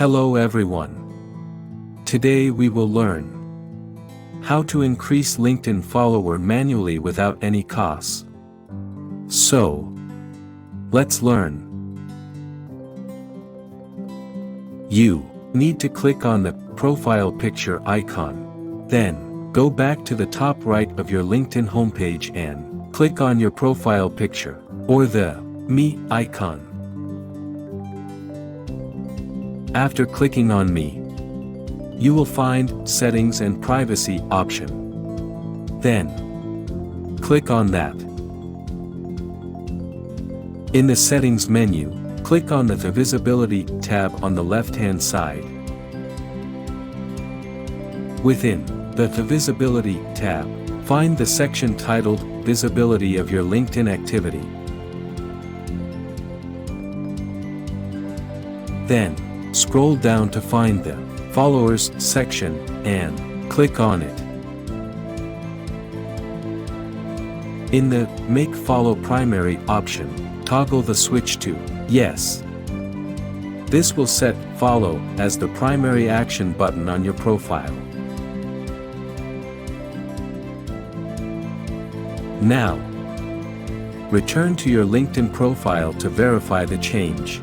Hello everyone. Today we will learn how to increase LinkedIn follower manually without any costs. So, let's learn. You need to click on the profile picture icon. Then, go back to the top right of your LinkedIn homepage and click on your profile picture, or the Me icon. After clicking on Me, you will find Settings and Privacy option. Then, click on that. In the Settings menu, click on the Visibility tab on the left-hand side. Within the Visibility tab, find the section titled Visibility of your LinkedIn activity. Then, scroll down to find the Followers section and click on it. In the Make Follow Primary option, toggle the switch to Yes. This will set Follow as the primary action button on your profile. Now, return to your LinkedIn profile to verify the change.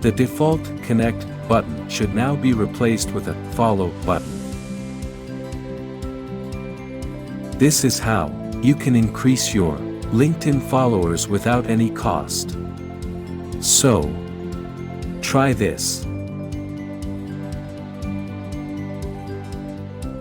The default Connect button should now be replaced with a Follow button. This is how you can increase your LinkedIn followers without any cost. So, try this.